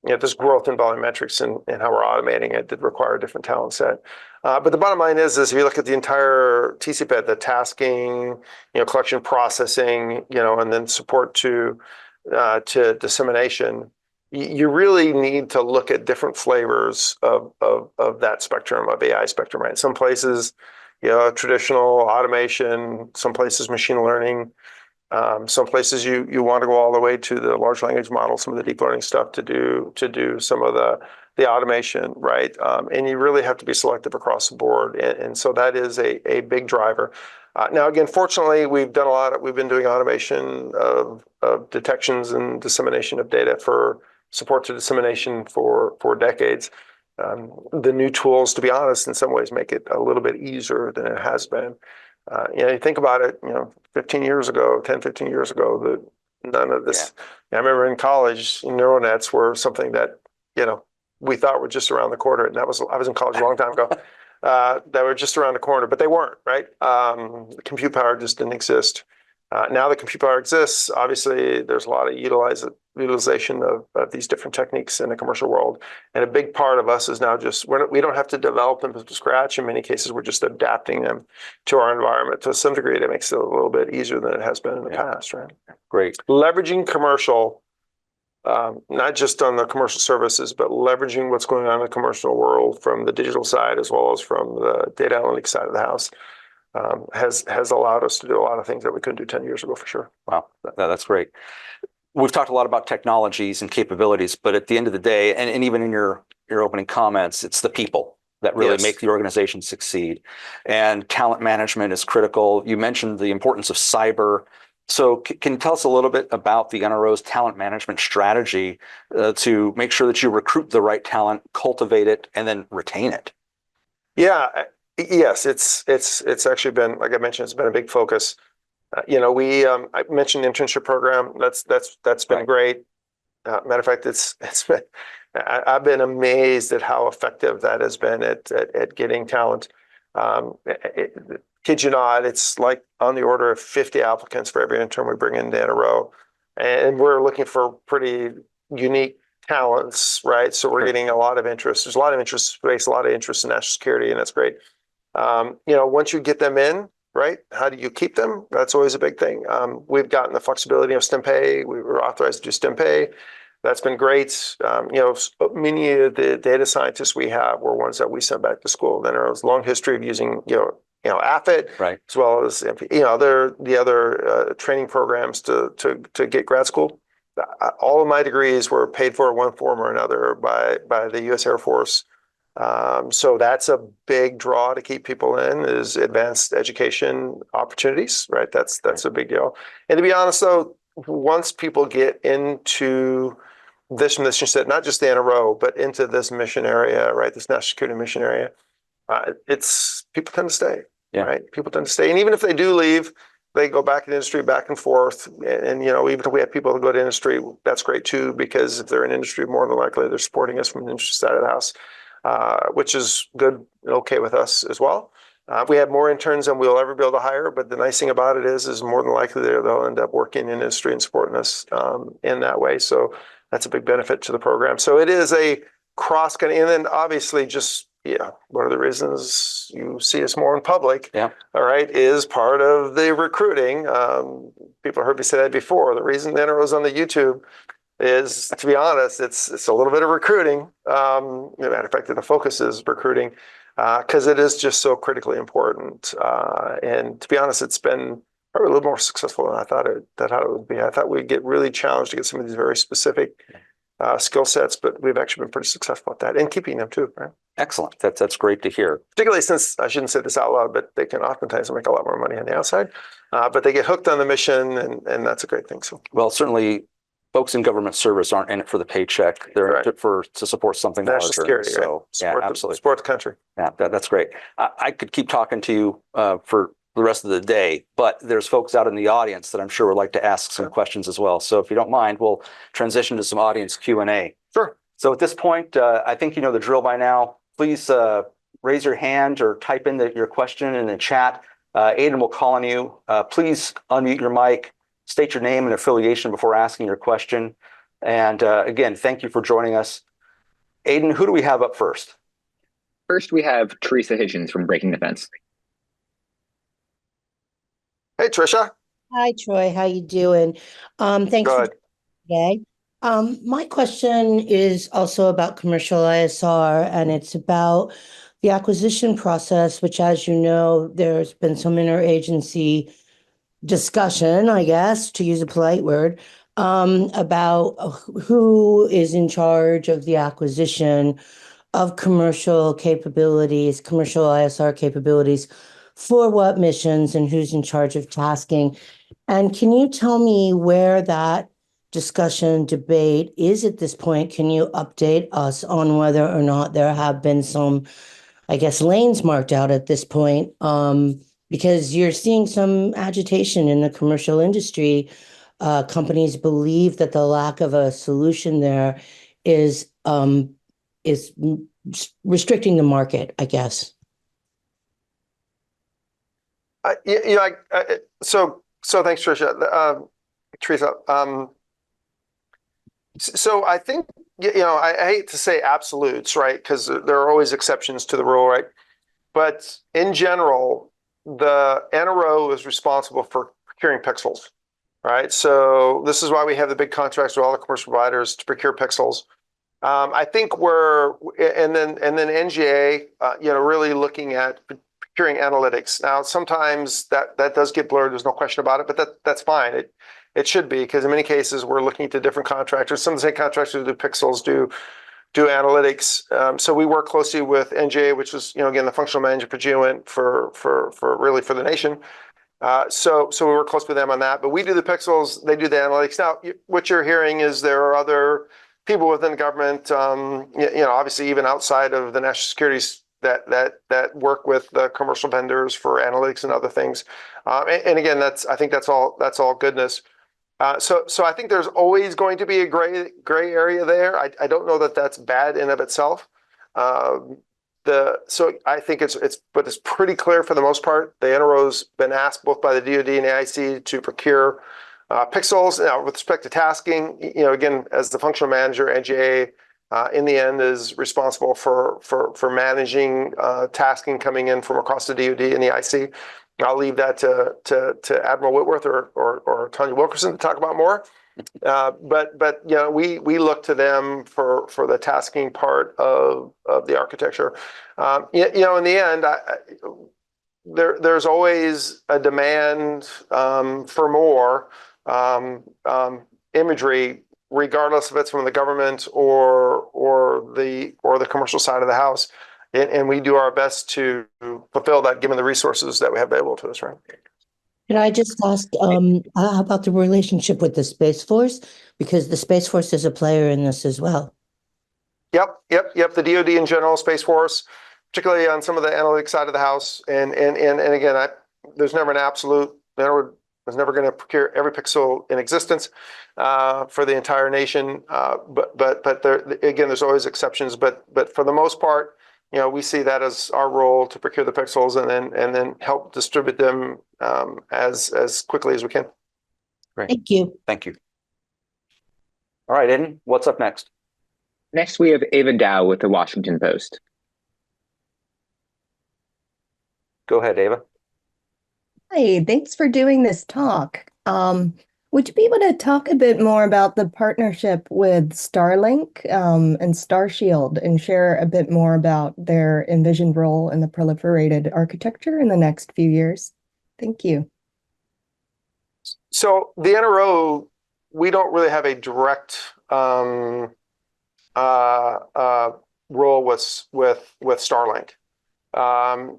this growth in volumetrics and how we're automating it did require a different talent set. But the bottom line is if you look at the entire TCPED, the tasking, collection, processing, and then support to dissemination, you really need to look at different flavors of that spectrum, of AI spectrum, right? Some places, traditional automation, some places machine learning. Some places you want to go all the way to the large language model, some of the deep learning stuff to do some of the automation, right? And you really have to be selective across the board. And so that is a big driver. Now, again, fortunately, we've been doing automation of detections and dissemination of data for support to dissemination for decades. The new tools, to be honest, in some ways make it a little bit easier than it has been. You think about it, 15 years ago, none of this. Yeah. I remember in college, neural nets were something that, we thought were just around the corner. And I was in college a long time ago. That were just around the corner, but they weren't, right? The compute power just didn't exist. Now the compute power exists. Obviously, there's a lot of utilization of these different techniques in the commercial world. And a big part of us is now we don't have to develop them from scratch. In many cases, we're just adapting them to our environment. To some degree, that makes it a little bit easier than it has been in the past, right? Great. Leveraging commercial, not just on the commercial services, but leveraging what's going on in the commercial world from the digital side as well as from the data analytics side of the house. Has allowed us to do a lot of things that we couldn't do 10 years ago, for sure. Wow, that's great. We've talked a lot about technologies and capabilities, but at the end of the day, and even in your opening comments, it's the people that really make the organization succeed. And talent management is critical. You mentioned the importance of cyber. So can you tell us a little bit about the NRO's talent management strategy to make sure that you recruit the right talent, cultivate it, and then retain it? Yeah. Yes, it's actually been, like I mentioned, it's been a big focus. I mentioned the internship program. That's been great. Matter of fact, it's been, I've been amazed at how effective that has been at getting talent. Kid you not, it's like on the order of 50 applicants for every intern we bring in NRO, and we're looking for pretty unique talents, right? So we're getting a lot of interest. There's a lot of interest in space, a lot of interest in national security, and that's great. Once you get them in, right, how do you keep them? That's always a big thing. We've gotten the flexibility of STEM pay. We were authorized to do STEM pay. That's been great. Many of the data scientists we have were ones that we sent back to school. Then there was a long history of using, AFIT, right, as well as the other training programs to get grad school. All of my degrees were paid for in one form or another by the U.S. Air Force. So that's a big draw to keep people in, is advanced education opportunities, right? That's a big deal. And to be honest, though, once people get into this mission set, not just the NRO, but into this mission area, right? This national security mission area, people tend to stay, right? People tend to stay. And even if they do leave, they go back in industry, back and forth. And even if we have people who go to industry, that's great too, because if they're in industry, more than likely they're supporting us from the industry side of the house. Which is good and okay with us as well. We have more interns than we'll ever be able to hire, but the nice thing about it is more than likely they'll end up working in industry and supporting us in that way. So that's a big benefit to the program. So it is a cross-cutting, and then obviously just, one of the reasons you see us more in public, all right, is part of the recruiting. People heard me say that before. The reason the NRO is on the YouTube is, to be honest, it's a little bit of recruiting. Matter of fact, the focus is recruiting because it is just so critically important. And to be honest, it's been probably a little more successful than I thought it would be. I thought we'd get really challenged to get some of these very specific skill sets, but we've actually been pretty successful at that and keeping them too, right? Excellent. That's great to hear. Particularly since, I shouldn't say this out loud, but they can oftentimes make a lot more money on the outside, but they get hooked on the mission, and that's a great thing. So, well, certainly folks in government service aren't in it for the paycheck. They're in it to support something national larger. Security, so, right? Absolutely. Support the country. Yeah, that's great. I could keep talking to you for the rest of the day, but there's folks out in the audience that I'm sure would like to ask some questions as well. So if you don't mind, we'll transition to some audience Q&A. Sure. So at this point, I think you know the drill by now. Please raise your hand or type in your question in the chat. Aiden will call on you. Please unmute your mic, state your name and affiliation before asking your question. And again, thank you for joining us. Aiden, who do we have up first? First, we have Teresa Hitchens from Breaking the Fence. Hey, Trisha. Hi, Troy. How you doing? Thanks for today. My question is also about commercial ISR, and it's about the acquisition process, which, as you know, there's been some interagency discussion, I guess, to use a polite word, about who is in charge of the acquisition of commercial capabilities, commercial ISR capabilities for what missions and who's in charge of tasking. And can you tell me where that discussion debate is at this point? Can you update us on whether or not there have been some, I guess, lanes marked out at this point? Because you're seeing some agitation in the commercial industry. Companies believe that the lack of a solution there is restricting the market, I guess. So thanks, Tricia. Teresa. So I think, I hate to say absolutes, right? Because there are always exceptions to the rule, right? But in general, the NRO is responsible for procuring pixels, right? So this is why we have the big contracts with all the commercial providers to procure pixels. I think and then NGA, really looking at procuring analytics. Now, sometimes that does get blurred. There's no question about it, but that's fine. It should be, because in many cases we're looking to different contractors. Some of the same contractors who do pixels do analytics. So we work closely with NGA, which is again the functional manager pursuant for the nation. So we work close with them on that. But we do the pixels, they do the analytics. Now, what you're hearing is there are other people within the government, obviously even outside of the national securities that work with the commercial vendors for analytics and other things. And again, I think that's all goodness. So I think there's always going to be a gray area there. I don't know that that's bad in of itself. So I think it's pretty clear for the most part. The NRO's been asked both by the DOD and the IC to procure pixels. Now, with respect to tasking, again, as the functional manager, NGA in the end is responsible for managing tasking coming in from across the DOD and the IC. I'll leave that to Admiral Whitworth or Tanya Wilkerson to talk about more. But we look to them for the tasking part of the architecture. In the end, there's always a demand for more imagery, regardless if it's from the government or the commercial side of the house. And we do our best to fulfill that, given the resources that we have available to us, right? Can I just ask, how about the relationship with the Space Force? Because the Space Force is a player in this as well. Yep. The DOD in general, Space Force, particularly on some of the analytics side of the house. And again, there's never an absolute. NRO was never going to procure every pixel in existence for the entire nation. But there, again, there's always exceptions. But for the most part, we see that as our role to procure the pixels and then help distribute them as quickly as we can. Great. Thank you. Thank you. All right, Aiden, what's up next? Next, we have Ava Dow with the Washington Post. Go ahead, Ava. Hi, thanks for doing this talk. Would you be able to talk a bit more about the partnership with Starlink and Starshield and share a bit more about their envisioned role in the proliferated architecture in the next few years? Thank you. So the NRO, we don't really have a direct role with Starlink.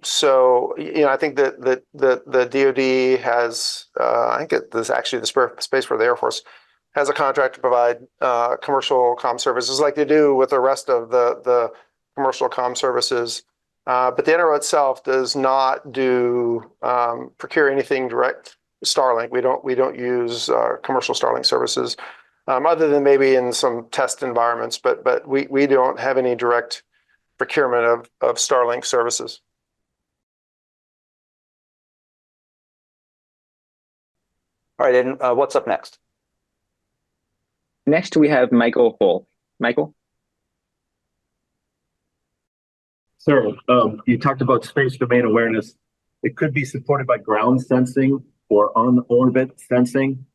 So I think that the DOD has, I think there's actually the Space for the Air Force has a contract to provide commercial comm services like they do with the rest of the commercial comm services. But the NRO itself does not procure anything direct Starlink. We don't use commercial Starlink services other than maybe in some test environments. But we don't have any direct procurement of Starlink services. All right, Aiden, what's up next? Next, we have Michael Hull. Michael? Sir, you talked about space domain awareness. It could be supported by ground sensing or on-orbit sensing.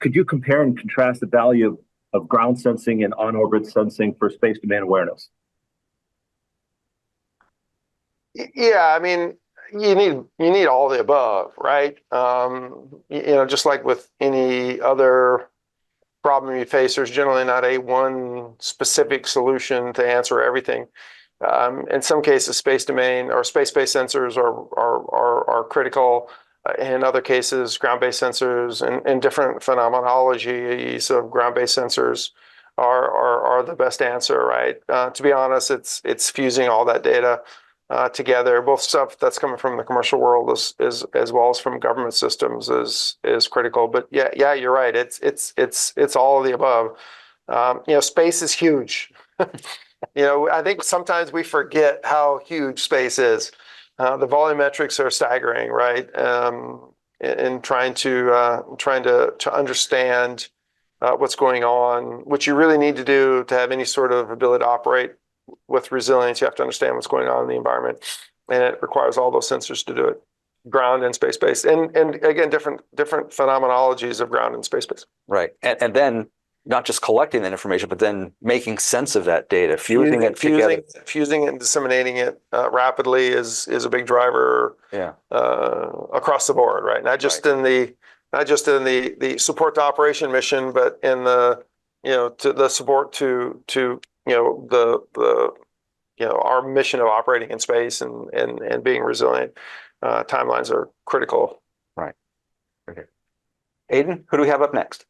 Could you compare and contrast the value of ground sensing and on-orbit sensing for space domain awareness? Yeah, I mean, you need all the above, right? Just like with any other problem you face, there's generally not a one specific solution to answer everything. In some cases, space domain or space-based sensors are critical. In other cases, ground-based sensors and different phenomenologies of ground-based sensors are the best answer, right? To be honest, it's fusing all that data together, both stuff that's coming from the commercial world as well as from government systems is critical. But yeah, you're right. It's all of the above. Space is huge. I think sometimes we forget how huge space is. The volumetrics are staggering, right? In trying to understand what's going on, which you really need to do to have any sort of ability to operate with resilience. You have to understand what's going on in the environment, and it requires all those sensors to do it, ground and space-based, and again, different phenomenologies of ground and space-based. Right, and then not just collecting that information, but then making sense of that data, fusing it together. Fusing it and disseminating it rapidly is a big driver. Yeah. Across the board, right? Not just in the support to operation mission, but in the to the support to our mission of operating in space and being resilient. Timelines are critical. Right. Okay. Aiden, who do we have up next?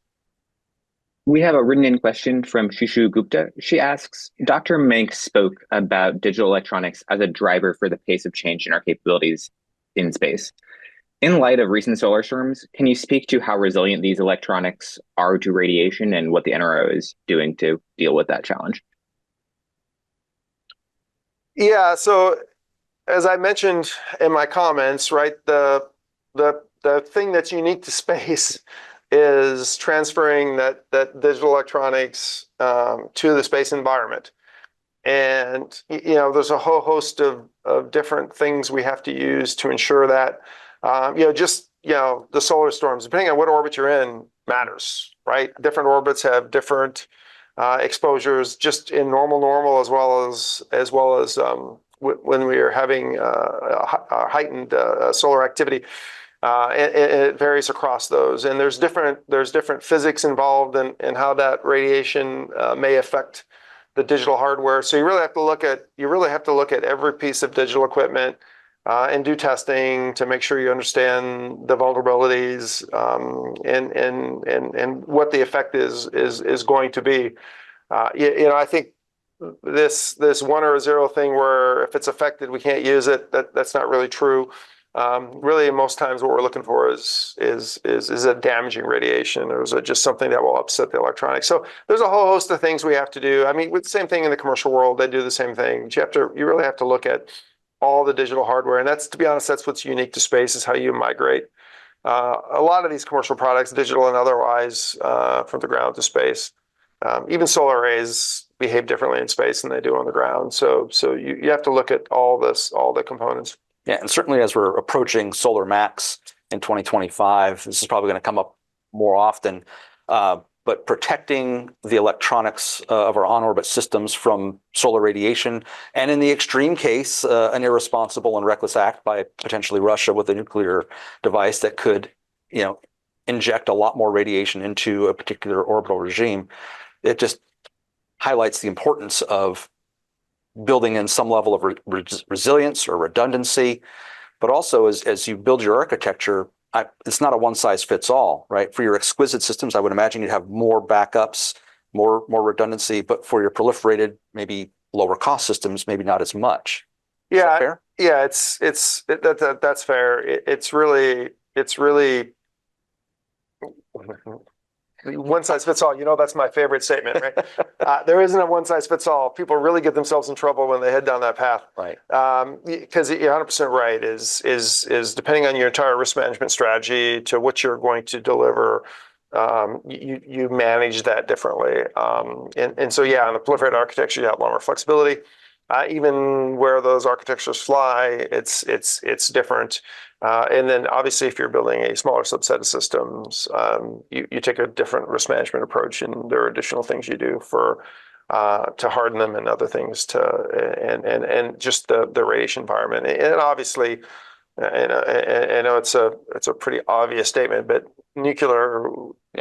We have a written in question from Shishu Gupta. She asks, Dr. Meink spoke about digital electronics as a driver for the pace of change in our capabilities in space. In light of recent solar storms, can you speak to how resilient these electronics are to radiation and what the NRO is doing to deal with that challenge? Yeah, so as I mentioned in my comments, right, the thing that's unique to space is transferring that digital electronics to the space environment. And there's a whole host of different things we have to use to ensure that the solar storms, depending on what orbit you're in, matters, right? Different orbits have different exposures, just in normal as well as when we are having heightened solar activity. It varies across those, and there's different physics involved in how that radiation may affect the digital hardware. So you really have to look at every piece of digital equipment and do testing to make sure you understand the vulnerabilities and what the effect is going to be. I think this 1 or 0 thing where if it's affected we can't use it, that's not really true. Really, most times what we're looking for is a damaging radiation, or is it just something that will upset the electronics? So there's a whole host of things we have to do. I mean, with the same thing in the commercial world, they do the same thing. But you really have to look at all the digital hardware, and to be honest, that's what's unique to space, is how you migrate a lot of these commercial products, digital and otherwise, from the ground to space. Even solar arrays behave differently in space than they do on the ground. So you have to look at all the components. Yeah, and certainly as we're approaching Solar Max in 2025, this is probably going to come up more often. But protecting the electronics of our on-orbit systems from solar radiation, and in the extreme case, an irresponsible and reckless act by potentially Russia with a nuclear device that could, inject a lot more radiation into a particular orbital regime. It just highlights the importance of building in some level of resilience or redundancy, but also as you build your architecture, it's not a one-size-fits-all, right? For your exquisite systems, I would imagine you'd have more backups, more redundancy, but for your proliferated, maybe lower cost systems, maybe not as much. Is that fair? Yeah, that's fair. It's really one size fits all. That's my favorite statement, right? There isn't a one size fits all. People really get themselves in trouble when they head down that path. Right. Because you're 100% right, is depending on your entire risk management strategy to what you're going to deliver, you manage that differently. And so, yeah, on the proliferated architecture, you have a lot more flexibility. Even where those architectures fly, it's different. And then obviously, if you're building a smaller subset of systems, you take a different risk management approach, and there are additional things you do to harden them and other things and just the radiation environment. And obviously, I know it's a pretty obvious statement, but nuclear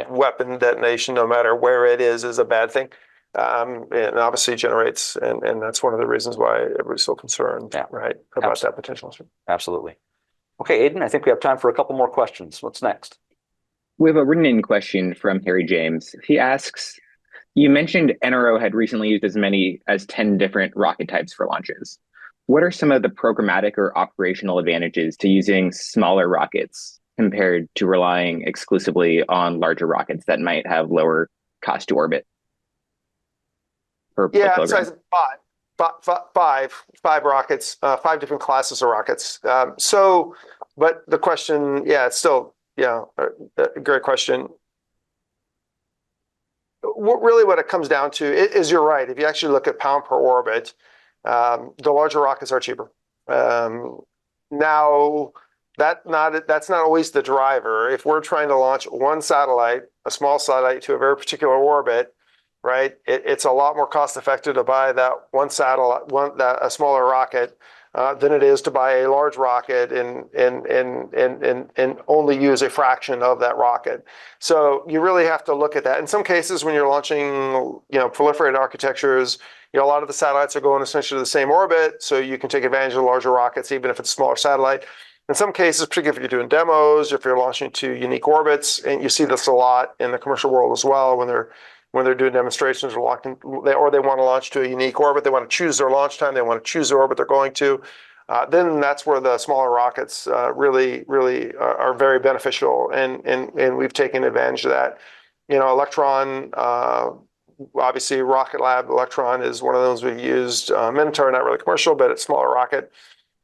weapon detonation, no matter where it is a bad thing. And obviously generates, and that's one of the reasons why everybody's so concerned, right, about that potential. Absolutely. Okay, Aiden, I think we have time for a couple more questions. What's next? We have a written-in question from Harry James. He asks, you mentioned NRO had recently used as many as 10 different rocket types for launches. What are some of the programmatic or operational advantages to using smaller rockets compared to relying exclusively on larger rockets that might have lower cost to orbit? So I said five rockets, 5 different classes of rockets. But the question, it's still, a great question. What it comes down to is you're right. If you actually look at pound per orbit, the larger rockets are cheaper. Now, that's not always the driver. If we're trying to launch one satellite, a small satellite, to a very particular orbit, right? It's a lot more cost effective to buy that one satellite, a smaller rocket, than it is to buy a large rocket and only use a fraction of that rocket. So you really have to look at that. In some cases, when you're launching, proliferated architectures, a lot of the satellites are going essentially to the same orbit, so you can take advantage of the larger rockets, even if it's a smaller satellite. In some cases, particularly if you're doing demos, if you're launching to unique orbits, and you see this a lot in the commercial world as well, when they're doing demonstrations or they want to launch to a unique orbit, they want to choose their launch time, they want to choose the orbit they're going to, then that's where the smaller rockets really are very beneficial, and we've taken advantage of that. Electron, obviously Rocket Lab Electron is one of those we've used. Minotaur, not really commercial, but it's a smaller rocket.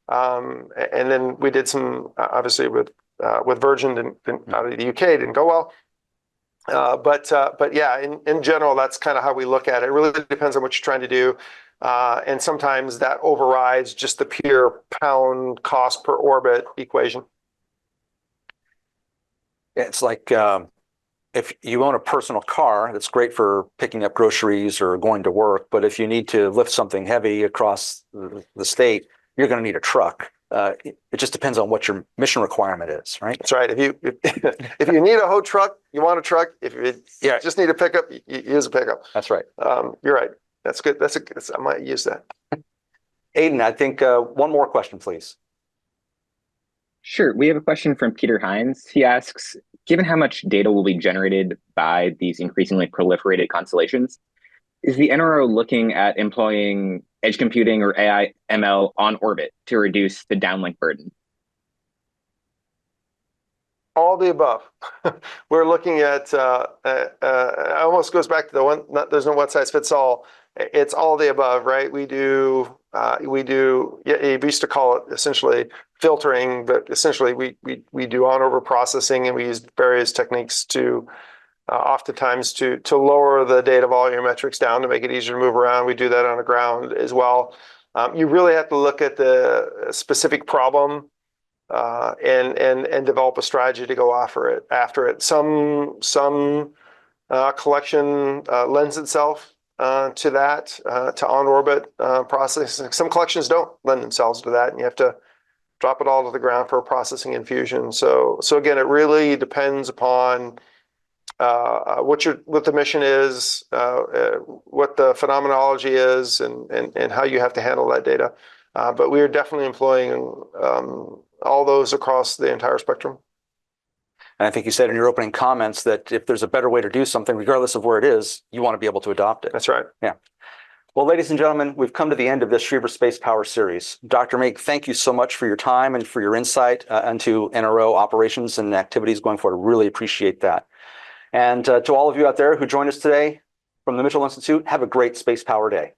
And then we did some, obviously with Virgin out of the UK, didn't go well. But yeah, in general, that's kind of how we look at it. It really depends on what you're trying to do. And sometimes that overrides just the pure pound cost per orbit equation. It's like if you own a personal car, that's great for picking up groceries or going to work. But if you need to lift something heavy across the state, you're going to need a truck. It just depends on what your mission requirement is, right? That's right. If you need a whole truck, you want a truck. If you just need a pickup, you use a pickup. That's right. You're right. That's good. I might use that. Aiden, I think one more question, please. Sure. We have a question from Peter Hines. He asks, given how much data will be generated by these increasingly proliferated constellations, is the NRO looking at employing edge computing or AI ML on orbit to reduce the downlink burden? All the above. We're looking at, it almost goes back to the one, there's no one size fits all. It's all the above, right? We do, you used to call it essentially filtering, but essentially we do on-orbit processing, and we use various techniques to oftentimes to lower the data volumetrics down to make it easier to move around. We do that on the ground as well. You really have to look at the specific problem and develop a strategy to go after it. Some collection lends itself to that, to on-orbit processing. Some collections don't lend themselves to that, and you have to drop it all to the ground for processing and fusion. So again, it really depends upon what the mission is, what the phenomenology is, and how you have to handle that data. But we are definitely employing all those across the entire spectrum. And I think you said in your opening comments that if there's a better way to do something, regardless of where it is, you want to be able to adopt it. That's right. Yeah. Well, ladies and gentlemen, we've come to the end of this Schriever Spacepower series. Dr. Meink, thank you so much for your time and for your insight into NRO operations and activities going forward. Really appreciate that. And to all of you out there who joined us today from the Mitchell Institute, have a great Spacepower day.